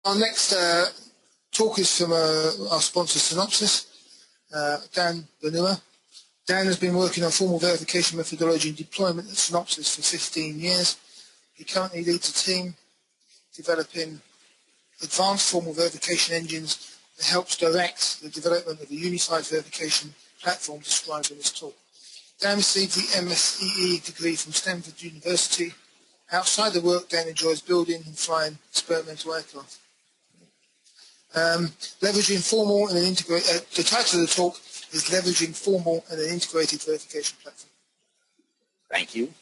Our next talk is from our sponsor Synopsys, Dan Benua. Dan has been working on formal verification methodology and deployment at Synopsys for 15 years. He currently leads a team developing advanced formal verification engines that helps direct the development of a unified verification platform described in this talk. Dan received the MSEE degree from Stanford University. Outside the work, Dan enjoys building and flying experimental aircraft. Leveraging formal and an integrated. The title of the talk is Leveraging Formal and an Integrated Verification Platform. Thank you.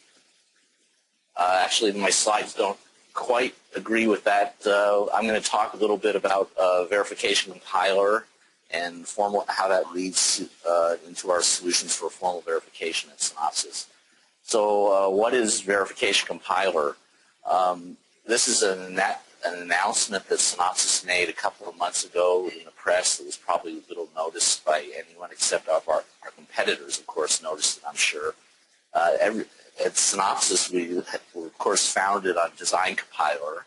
Actually, my slides don't quite agree with that. I'm going to talk a little bit about verification compiler and formal, how that leads into our solutions for formal verification at Synopsys. So what is verification compiler? This is an announcement that Synopsys made a couple of months ago in the press that was probably little noticed by anyone except our competitors, of course, noticed it, I'm sure. At Synopsys, we were, of course, founded on Design Compiler,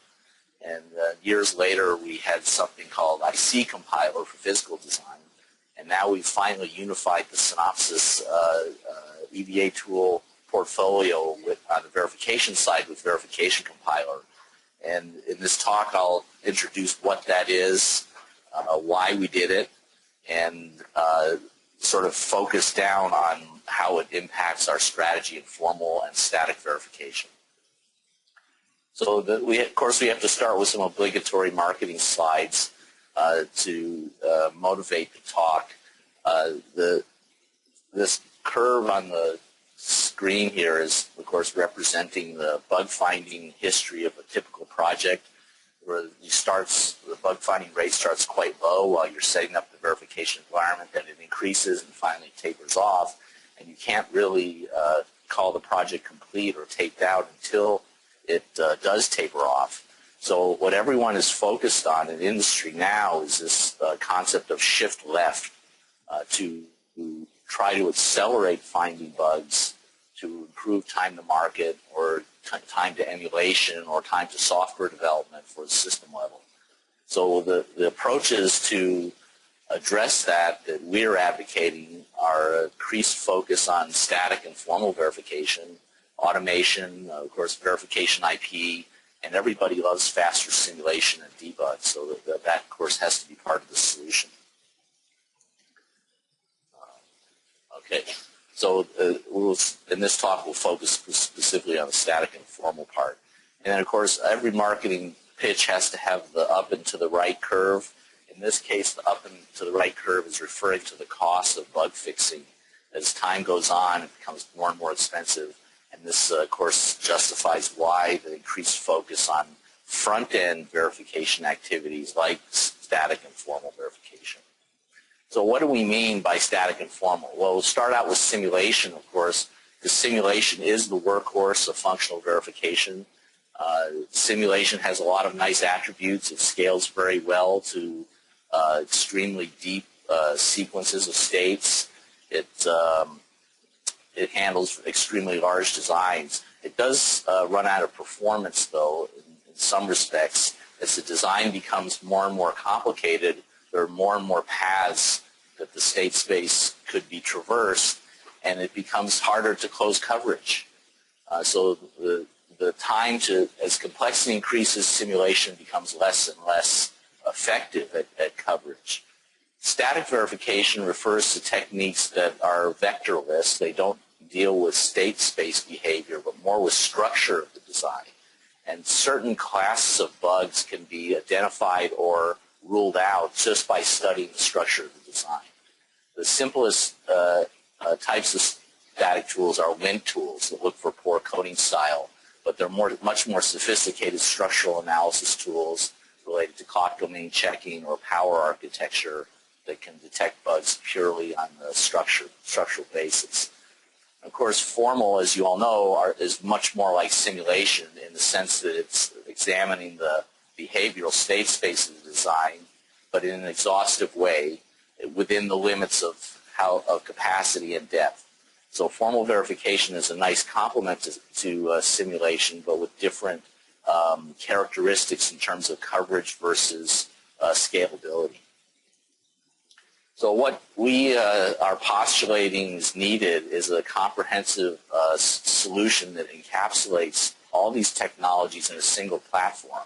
and years later we had something called IC Compiler for physical design, and now we've finally unified the Synopsys EVA tool portfolio on the verification side with Verification Compiler. And in this talk, I'll introduce what that is, why we did it, and sort of focus down on how it impacts our strategy in formal and static verification. So of course, we have to start with some obligatory marketing slides to motivate the talk. This curve on the screen here is, of course, representing the bug finding history of a typical project, where the bug finding rate starts quite low while you're setting up the verification environment, then it increases and finally tapers off, and you can't really call the project complete or taped out until it does taper off. So what everyone is focused on in industry now is this concept of shift left to try to accelerate finding bugs, to improve time to market or time to emulation or time to software development for the system level. So the approaches to address that we're advocating are increased focus on static and formal verification, automation, of course, verification IP, and everybody loves faster simulation and debug, so that of course, has to be part of the solution. Okay. So in this talk, we'll focus specifically on the static and formal part. And then, of course, every marketing pitch has to have the up and to the right curve. In this case, the up and to the right curve is referring to the cost of bug fixing. As time goes on, it becomes more and more expensive. And this, of course, justifies why the increased focus on front-end verification activities like static and formal verification. So what do we mean by static and formal? Well, we'll start out with simulation, of course, because simulation is the workhorse of functional verification. Simulation has a lot of nice attributes. It scales very well to extremely deep sequences of states. It handles extremely large designs. It does run out of performance, though, in some respects. As the design becomes more and more complicated, there are more and more paths that the state space could be traversed, and it becomes harder to close coverage. So the time to, as complexity increases, simulation becomes less and less effective at coverage. Static verification refers to techniques that are vectorless. They don't deal with state space behavior, but more with structure of the design. And certain classes of bugs can be identified or ruled out just by studying the structure of the design. The simplest types of static tools are lint tools that look for poor coding style, but they're much more sophisticated structural analysis tools related to clock domain checking or power architecture that can detect bugs purely on the structural basis. Of course, formal, as you all know, is much more like simulation in the sense that it's examining the behavioral state space of the design, but in an exhaustive way within the limits of capacity and depth. So formal verification is a nice complement to simulation, but with different characteristics in terms of coverage versus scalability. So what we are postulating is needed is a comprehensive solution that encapsulates all these technologies in a single platform.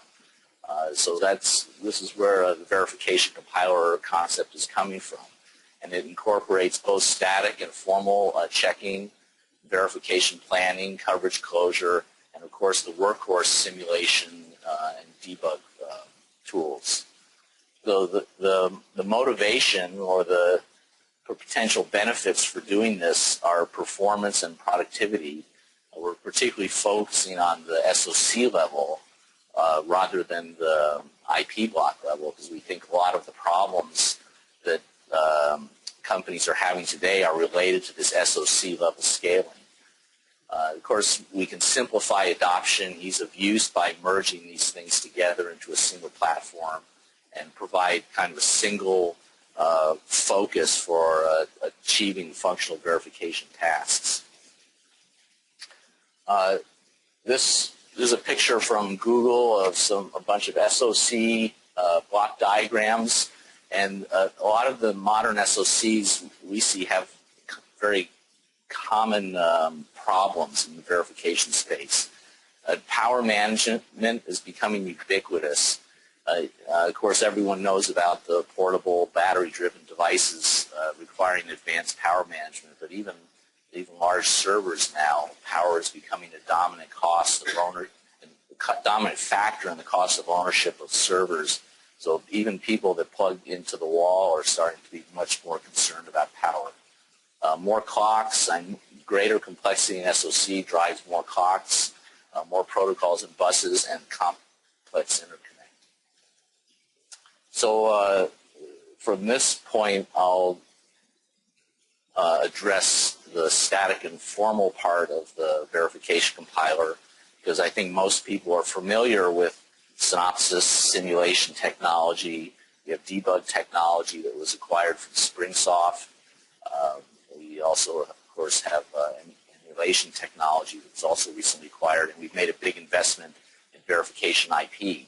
So this is where the verification compiler concept is coming from. And it incorporates both static and formal checking, verification planning, coverage closure, and of course the workhorse simulation and debug tools. So the motivation or the potential benefits for doing this are performance and productivity. We're particularly focusing on the SoC level rather than the IP block level, because we think a lot of the problems that companies are having today are related to this SoC level scaling. Of course, we can simplify adoption, ease of use by merging these things together into a single platform and provide kind of a single focus for achieving functional verification tasks. This is a picture from Google of a bunch of SoC block diagrams, and a lot of the modern SoCs we see have very common problems in the verification space. Power management is becoming ubiquitous. Of course, everyone knows about the portable battery-driven devices requiring advanced power management, but even large servers now, power is becoming a dominant dominant factor in the cost of ownership of servers. So even people that plug into the wall are starting to be much more concerned about power. More clocks and greater complexity in SoC drives more clocks, more protocols and buses, and complex interconnect. So from this point, I'll address the static and formal part of the verification compiler, because I think most people are familiar with Synopsys simulation technology. We have debug technology that was acquired from SpringSoft. We also, of course, have emulation technology that's also recently acquired, and we've made a big investment in verification IP.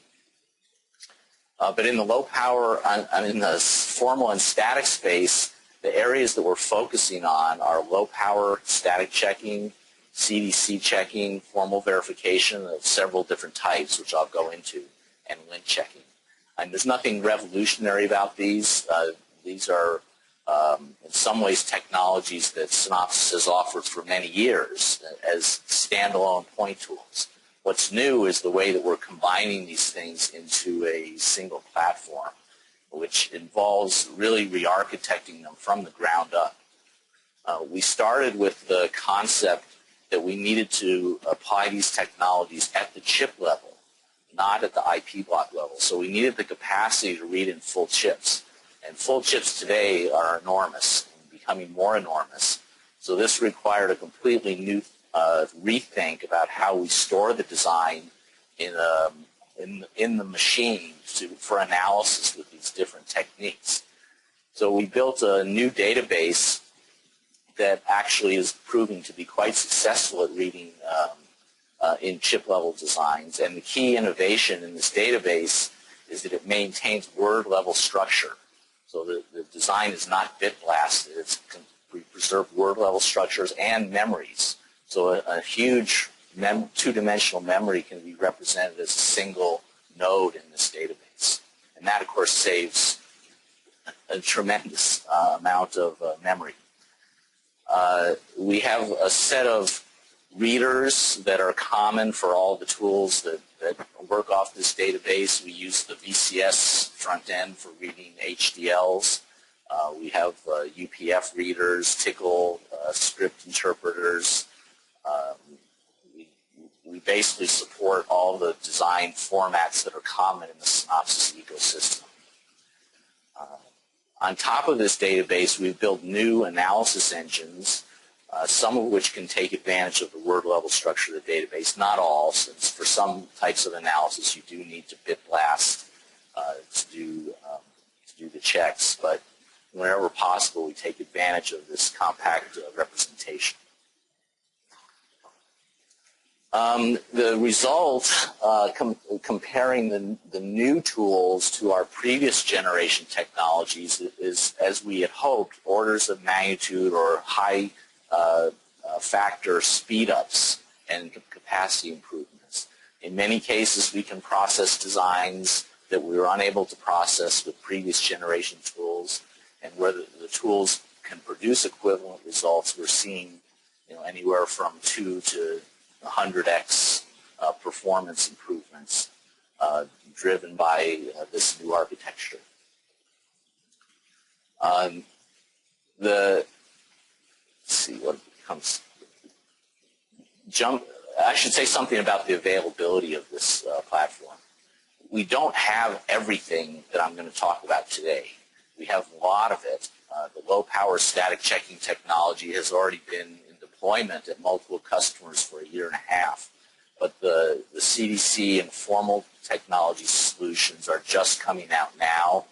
But in the low power, in the formal and static space, the areas that we're focusing on are low power static checking, CDC checking, formal verification of several different types, which I'll go into, and lint checking. And there's nothing revolutionary about these. These are, in some ways, technologies that Synopsys has offered for many years as standalone point tools. What's new is the way that we're combining these things into a single platform, which involves really re-architecting them from the ground up. We started with the concept that we needed to apply these technologies at the chip level, not at the IP block level. So we needed the capacity to read in full chips. And full chips today are enormous and becoming more enormous. So this required a completely new rethink about how we store the design in the machine for analysis with these different techniques. So we built a new database that actually is proving to be quite successful at reading in chip-level designs. And the key innovation in this database is that it maintains word-level structure. So the design is not bit-blasted. We preserve word-level structures and memories. So a huge two-dimensional memory can be represented as a single node in this database. And that, of course, saves a tremendous amount of memory. We have a set of readers that are common for all the tools that work off this database. We use the VCS front end for reading HDLs. We have UPF readers, Tickle, script interpreters. We basically support all the design formats that are common in the Synopsys ecosystem. On top of this database, we've built new analysis engines, some of which can take advantage of the word-level structure of the database. Not all, since for some types of analysis you do need to bit blast to do the checks. But whenever possible, we take advantage of this compact representation. The result, comparing the new tools to our previous generation technologies is, as we had hoped, orders of magnitude or high factor speed-ups and capacity improvements. In many cases, we can process designs that we were unable to process with previous generation tools, and where the tools can produce equivalent results, we're seeing anywhere from 2 to 100x performance improvements driven by this new architecture. Let's see what becomes. I should say something about the availability of this platform. We don't have everything that I'm going to talk about today. We have a lot of it. The low-power static checking technology has already been in deployment at multiple customers for 1.5 years. But the CDC and formal technology solutions are just coming out now.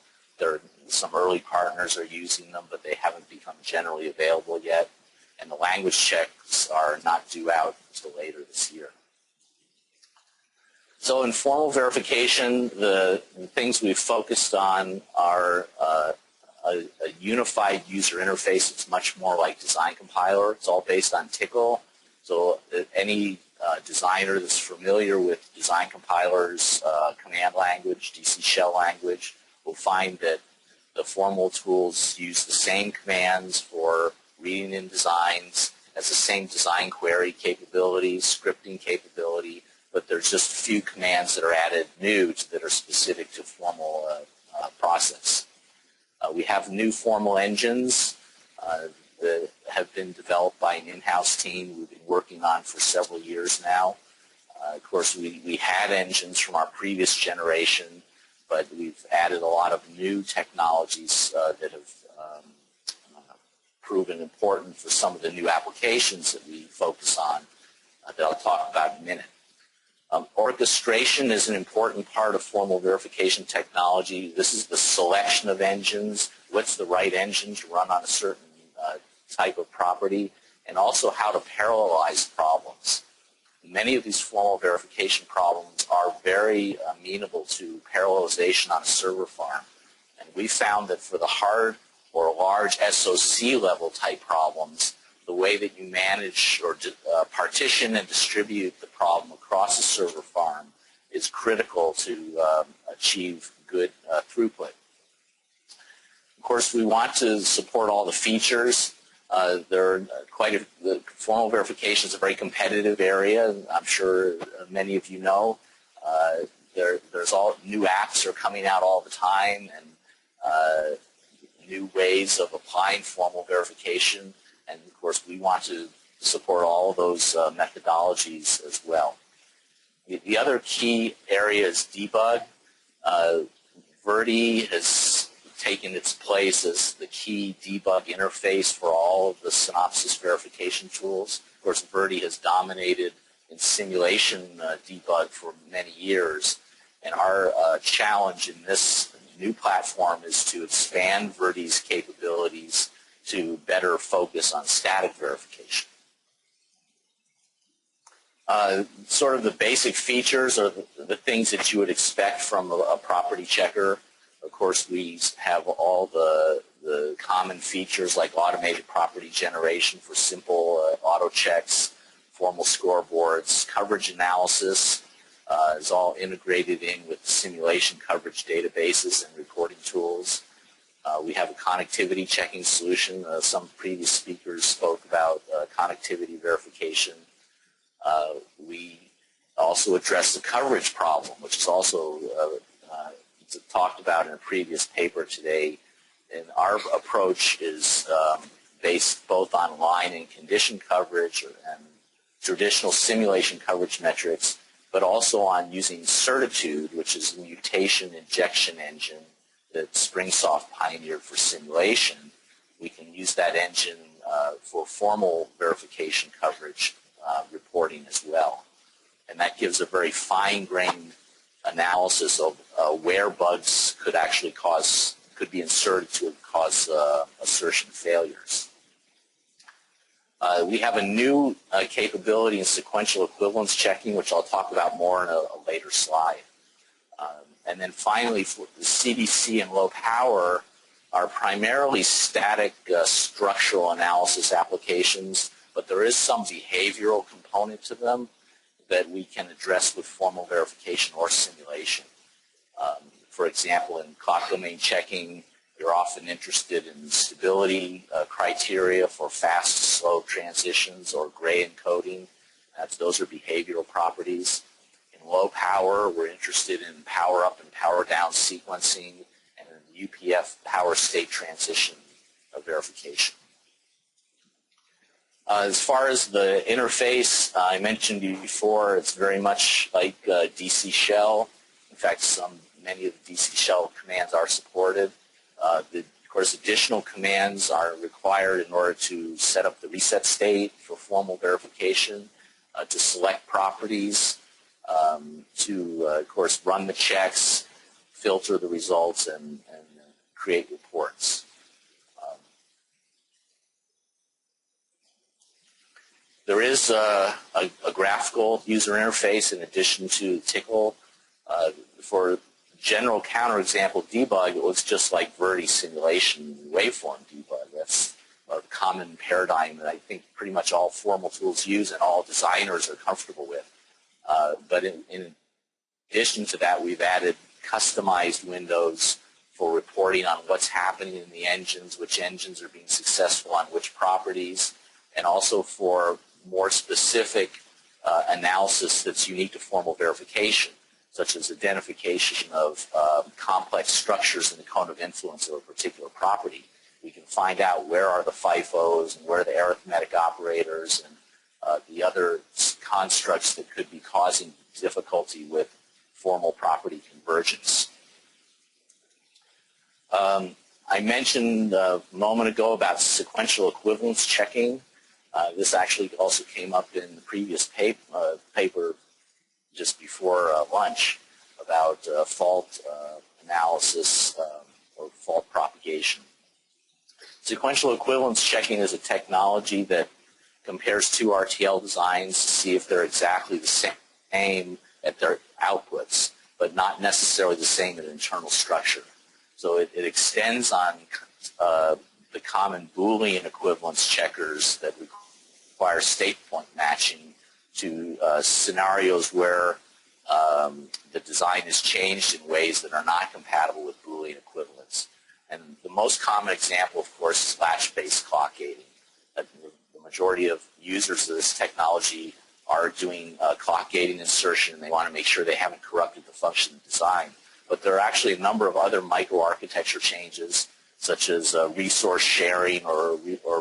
Some early partners are using them, but they haven't become generally available yet. And the language checks are not due out until later this year. So in formal verification, the things we've focused on are a unified user interface. It's much more like Design Compiler. It's all based on Tickle. So any designer that's familiar with Design Compiler's command language, DC shell language, will find that the formal tools use the same commands for reading in designs, has the same design query capabilities, scripting capability, but there's just a few commands that are added new that are specific to formal process. We have new formal engines that have been developed by an in-house team we've been working on for several years now. Of course, we had engines from our previous generation, but we've added a lot of new technologies that have proven important for some of the new applications that we focus on that I'll talk about in a minute. Orchestration is an important part of formal verification technology. This is the selection of engines, what's the right engine to run on a certain type of property, and also how to parallelize problems. Many of these formal verification problems are very amenable to parallelization on a server farm. And we found that for the hard or large SOC level type problems, the way that you manage or partition and distribute the problem across a server farm is critical to achieve good throughput. Of course, we want to support all the features. The formal verification is a very competitive area. I'm sure many of you know. There's all new apps are coming out all the time, and new ways of applying formal verification. And of course, we want to support all of those methodologies as well. The other key area is debug. Verdi has taken its place as the key debug interface for all of the Synopsys verification tools. Of course, Verdi has dominated in simulation debug for many years. And our challenge in this new platform is to expand Verdi's capabilities to better focus on static verification. Sort of the basic features are the things that you would expect from a property checker. Of course, we have all the common features like automated property generation for simple auto checks, formal scoreboards, coverage analysis is all integrated in with simulation coverage databases and reporting tools. We have a connectivity checking solution. Some previous speakers spoke about connectivity verification. We also address the coverage problem, which is also talked about in a previous paper today. And our approach is based both on line and condition coverage and traditional simulation coverage metrics, but also on using certitude, which is a mutation injection engine that Springsoft pioneered for simulation. We can use that engine for formal verification coverage reporting as well. And that gives a very fine-grained analysis of where bugs could actually could be inserted to cause assertion failures. We have a new capability in sequential equivalence checking, which I'll talk about more in a later slide. And then finally, for the CDC and low power are primarily static structural analysis applications, but there is some behavioral component to them that we can address with formal verification or simulation. For example, in clock domain checking, you're often interested in stability criteria for fast, slow transitions or gray encoding. Those are behavioral properties. In low power, we're interested in power up and power down sequencing and in UPF power state transition verification. As far as the interface, I mentioned before, it's very much like DC shell. In fact, many of the DC shell commands are supported. Of course, additional commands are required in order to set up the reset state for formal verification, to select properties, to, of course, run the checks, filter the results, and create reports. There is a graphical user interface in addition to Tickle. For general counterexample debug, it looks just like Verdi simulation waveform debug. That's a common paradigm that I think pretty much all formal tools use and all designers are comfortable with. But in addition to that, we've added customized windows for reporting on what's happening in the engines, which engines are being successful on which properties, and also for more specific analysis that's unique to formal verification, such as identification of complex structures in the cone of influence of a particular property. We can find out where are the FIFOs and where are the arithmetic operators and the other constructs that could be causing difficulty with formal property convergence. I mentioned a moment ago about sequential equivalence checking. This actually also came up in the previous paper just before lunch about fault analysis or fault propagation. Sequential equivalence checking is a technology that compares two RTL designs to see if they're exactly the same at their outputs, but not necessarily the same at internal structure. So it extends on the common Boolean equivalence checkers that require state point matching to scenarios where the design is changed in ways that are not compatible with Boolean equivalence. And the most common example, of course, is latch-based clock gating. The majority of users of this technology are doing clock gating insertion, and they want to make sure they haven't corrupted the function of design. But there are actually a number of other microarchitecture changes, such as resource sharing or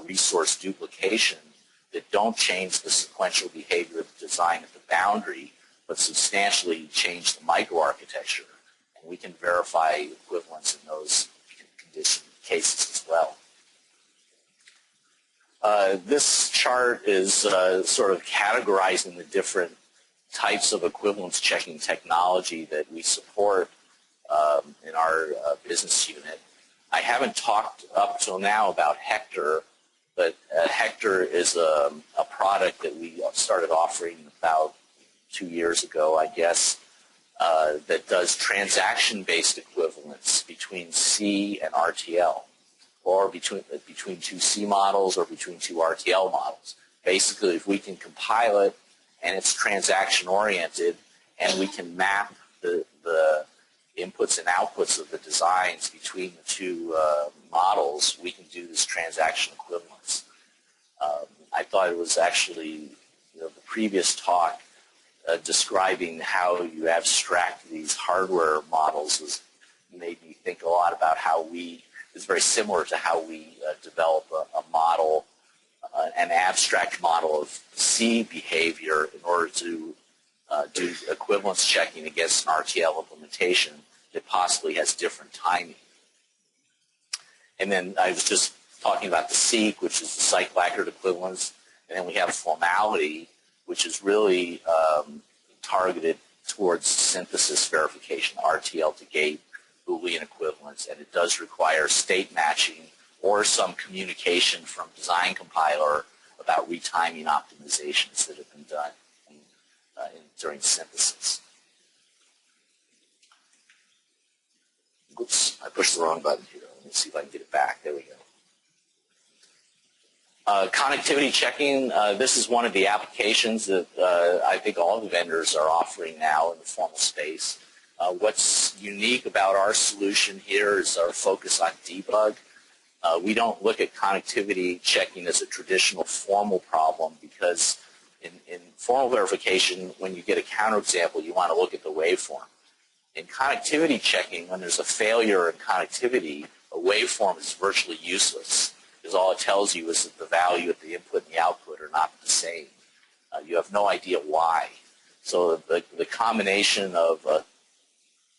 resource duplication, that don't change the sequential behavior of the design at the boundary, but substantially change the microarchitecture. And we can verify equivalence in those cases as well. This chart is sort of categorizing the different types of equivalence checking technology that we support in our business unit. I haven't talked up till now about Hector, but Hector is a product that we started offering about 2 years ago, I guess, that does transaction-based equivalence between C and RTL, or between two C models or between two RTL models. Basically, if we can compile it and it's transaction-oriented and we can map the inputs and outputs of the designs between the two models, we can do this transaction equivalence. I thought it was actually the previous talk describing how you abstract these hardware models made me think a lot about how it's very similar to how we develop a model, an abstract model of C behavior in order to do equivalence checking against an RTL implementation that possibly has different timing. And then I was just talking about the Seq, which is the cycle-accurate equivalence, and then we have formality, which is really targeted towards synthesis verification, RTL to gate, Boolean equivalence, and it does require state matching or some communication from design compiler about retiming optimizations that have been done during synthesis. Oops, I pushed the wrong button here. Let me see if I can get it back. There we go. Connectivity checking, this is one of the applications that I think all the vendors are offering now in the formal space. What's unique about our solution here is our focus on debug. We don't look at connectivity checking as a traditional formal problem because in formal verification, when you get a counterexample, you want to look at the waveform. In connectivity checking, when there's a failure in connectivity, a waveform is virtually useless because all it tells you is that the value of the input and the output are not the same. You have no idea why. So the combination of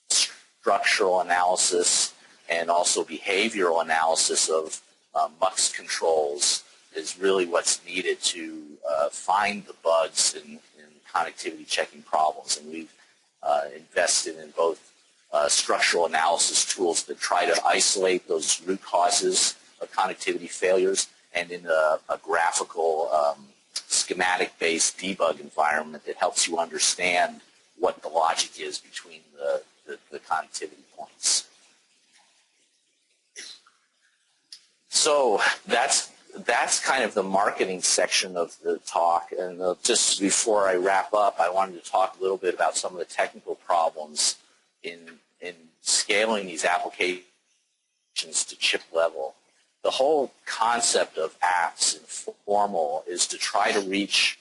structural analysis and also behavioral analysis of mux controls is really what's needed to find the bugs in connectivity checking problems. And we've invested in both structural analysis tools that try to isolate those root causes of connectivity failures, and in a graphical schematic-based debug environment that helps you understand what the logic is between the connectivity points. So that's kind of the marketing section of the talk. And just before I wrap up, I wanted to talk a little bit about some of the technical problems in scaling these applications to chip level. The whole concept of apps in formal is to try to reach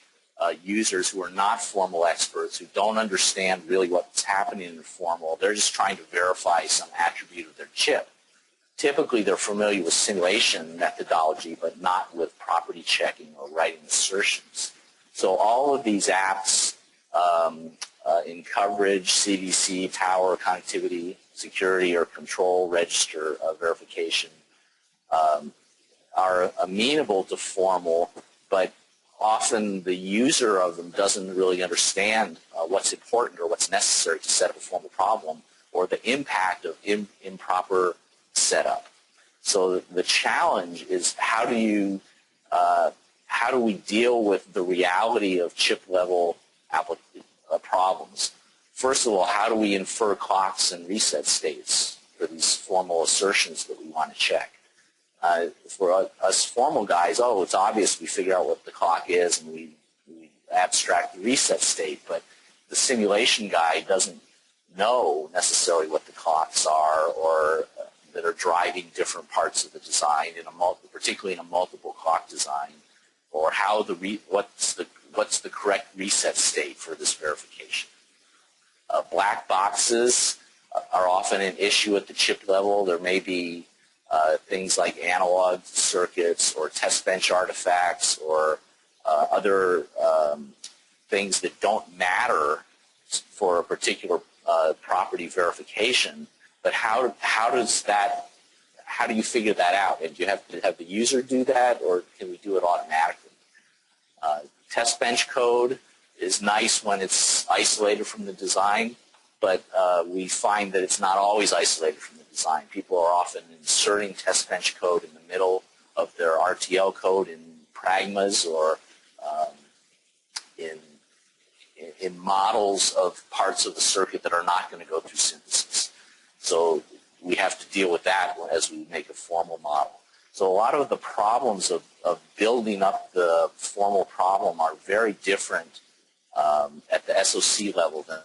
users who are not formal experts, who don't understand really what's happening in formal. They're just trying to verify some attribute of their chip. Typically, they're familiar with simulation methodology, but not with property checking or writing assertions. So all of these apps in coverage, CVC, power, connectivity, security, or control register verification are amenable to formal, but often the user of them doesn't really understand what's important or what's necessary to set up a formal problem or the impact of improper setup. So the challenge is how do we deal with the reality of chip level problems? First of all, how do we infer clocks and reset states for these formal assertions that we want to check? For us formal guys, it's obvious we figure out what the clock is and we abstract the reset state, but the simulation guy doesn't know necessarily what the clocks are or that are driving different parts of the design, particularly in a multiple clock design, or how what's the correct reset state for this verification. Black boxes are often an issue at the chip level. There may be things like analog circuits or test bench artifacts or other things that don't matter for a particular property verification. But how do you figure that out? And do you have to have the user do that, or can we do it automatically? Test bench code is nice when it's isolated from the design, but we find that it's not always isolated from the design. People are often inserting test bench code in the middle of their RTL code in pragmas or in models of parts of the circuit that are not going to go through synthesis. So we have to deal with that as we make a formal model. So a lot of the problems of building up the formal problem are very different at the SOC level than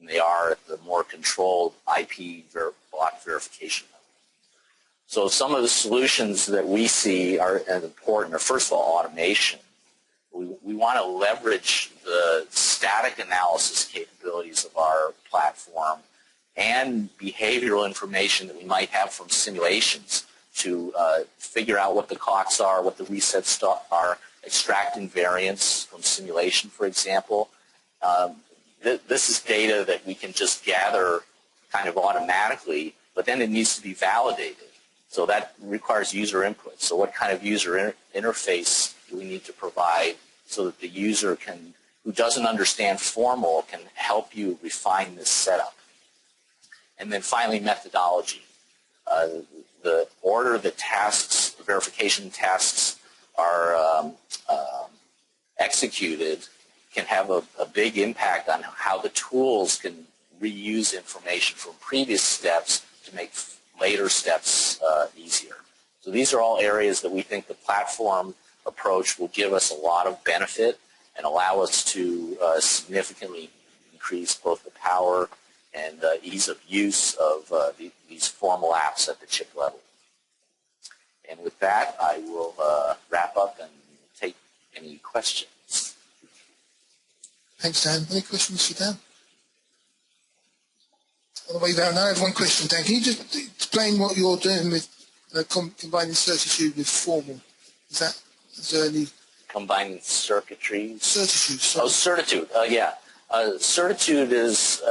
they are at the more controlled IP block verification level. So some of the solutions that we see are important are, first of all, automation. We want to leverage the static analysis capabilities of our platform and behavioral information that we might have from simulations to figure out what the clocks are, what the resets are, extracting variance from simulation, for example. This is data that we can just gather kind of automatically, but then it needs to be validated. So that requires user input. So what kind of user interface do we need to provide so that the user who doesn't understand formal can help you refine this setup? And then finally, methodology. The order that tasks, verification tasks are executed can have a big impact on how the tools can reuse information from previous steps to make later steps easier. So these are all areas that we think the platform approach will give us a lot of benefit and allow us to significantly increase both the power and ease of use of these formal apps at the chip level. And with that, I will wrap up and take any questions. Thanks, Dan. Any questions for Dan? On the way down, I have one question, Dan. Can you just explain what you're doing with combining certitude with formal? Is there any... Combining circuitries? Certitude, sorry. Oh, certitude, yeah. Certitude is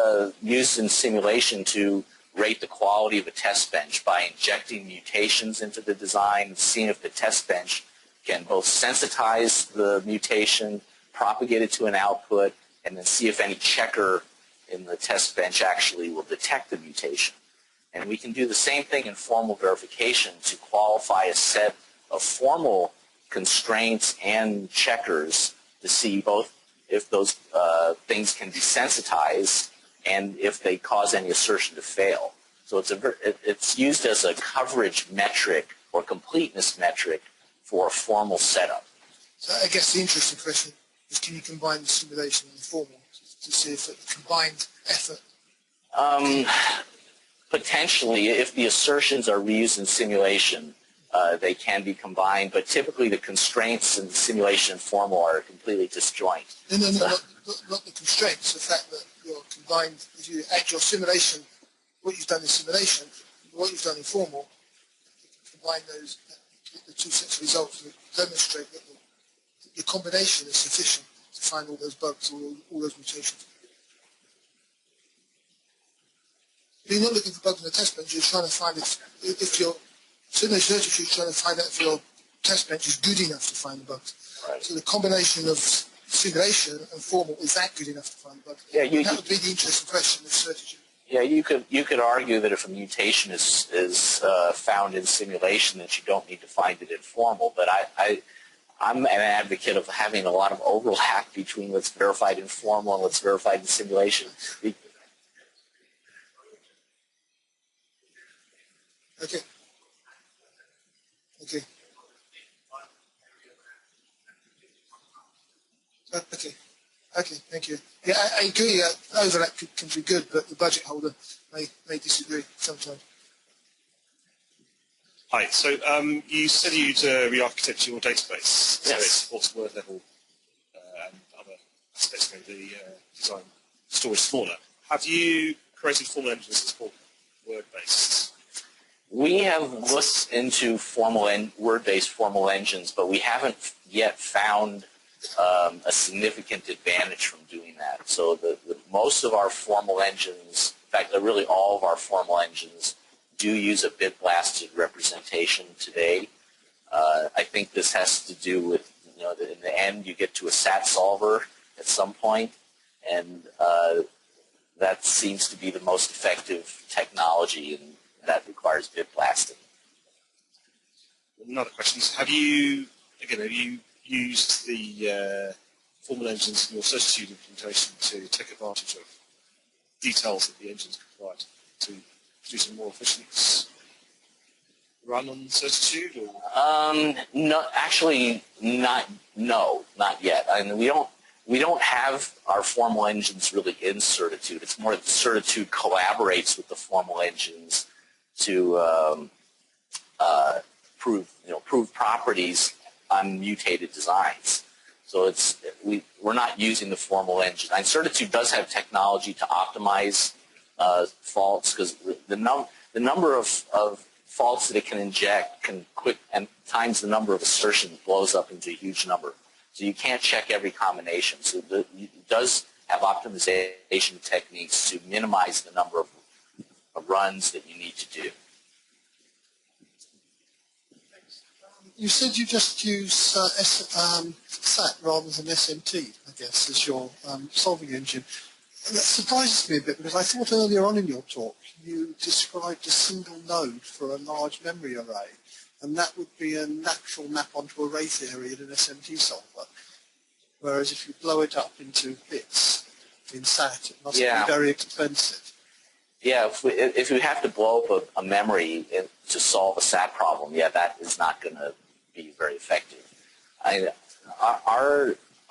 used in simulation to rate the quality of a test bench by injecting mutations into the design, seeing if the test bench can both sensitize the mutation, propagate it to an output, and then see if any checker in the test bench actually will detect the mutation. And we can do the same thing in formal verification to qualify a set of formal constraints and checkers to see both if those things can be sensitized and if they cause any assertion to fail. So it's used as a coverage metric or completeness metric for a formal setup. So I guess the interesting question is, can you combine the simulation and the formal to see if a combined effort? Potentially, if the assertions are reused in simulation, they can be combined, but typically the constraints in the simulation and formal are completely disjoint. No, not the constraints, the fact that you're combined, if you add your simulation, what you've done in simulation, what you've done in formal, you can combine those, the two sets of results that demonstrate that the combination is sufficient to find all those bugs, all those mutations. You're not looking for bugs in the test bench, you're trying to find if your simulation certitude is trying to find out if your test bench is good enough to find the bugs. Right. So the combination of simulation and formal, is that good enough to find the bugs? Yeah, that would be the interesting question of certitude. Yeah, you could argue that if a mutation is found in simulation, that you don't need to find it in formal. But I'm an advocate of having a lot of overlap between what's verified in formal and what's verified in simulation. Okay. Okay. Okay, thank you. Yeah, I agree. Overlap can be good, but the budget holder may disagree sometimes. Hi. So you said you'd re-architect your database so it supports word level and other aspects of the design storage smaller. Have you created formal engines that support word-based? We have looked into word-based formal engines, but we haven't yet found a significant advantage from doing that. So most of our formal engines, in fact, really all of our formal engines, do use a bit-blasted representation today. I think this has to do with, that in the end you get to a SAT solver at some point, and that seems to be the most effective technology, and that requires bit blasting. Another question is, have you used the formal engines in your certitude implementation to take advantage of details that the engines can provide to produce a more efficient run on certitude? Or? No, actually, not yet. I mean, we don't have our formal engines really in certitude. It's more that certitude collaborates with the formal engines to prove properties on mutated designs. So we're not using the formal engine. And certitude does have technology to optimize faults, because the number of faults that it can inject and times the number of assertions blows up into a huge number. So you can't check every combination. So it does have optimization techniques to minimize the number of runs that you need to do. You said you just use SAT rather than SMT, I guess, as your solving engine. And that surprises me a bit, because I thought earlier on in your talk you described a single node for a large memory array and that would be a natural map onto array theory in an SMT solver. Whereas if you blow it up into bits in SAT, it must be very expensive. Yeah, if we have to blow up a memory to solve a SAT problem, that is not going to be very effective.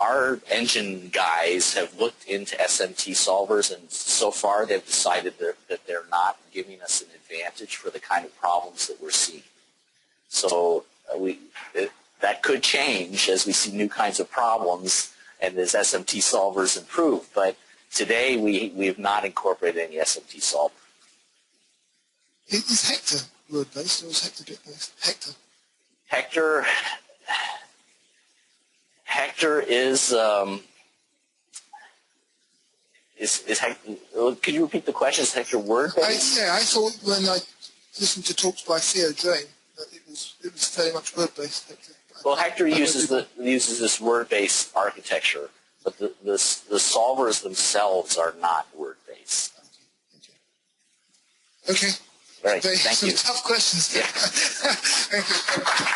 Our engine guys have looked into SMT solvers, and so far they've decided that they're not giving us an advantage for the kind of problems that we're seeing. So that could change as we see new kinds of problems and as SMT solvers improve. But today we have not incorporated any SMT solver. Is Hector word-based or is Hector bit-based? Hector is could you repeat the question? Is Hector word-based? I thought when I listened to talks by Theo Drain that it was very much word-based. Well, Hector uses this word-based architecture, but the solvers themselves are not word-based. Okay. All right. Thank you. Some tough questions there. Yeah. Thank you.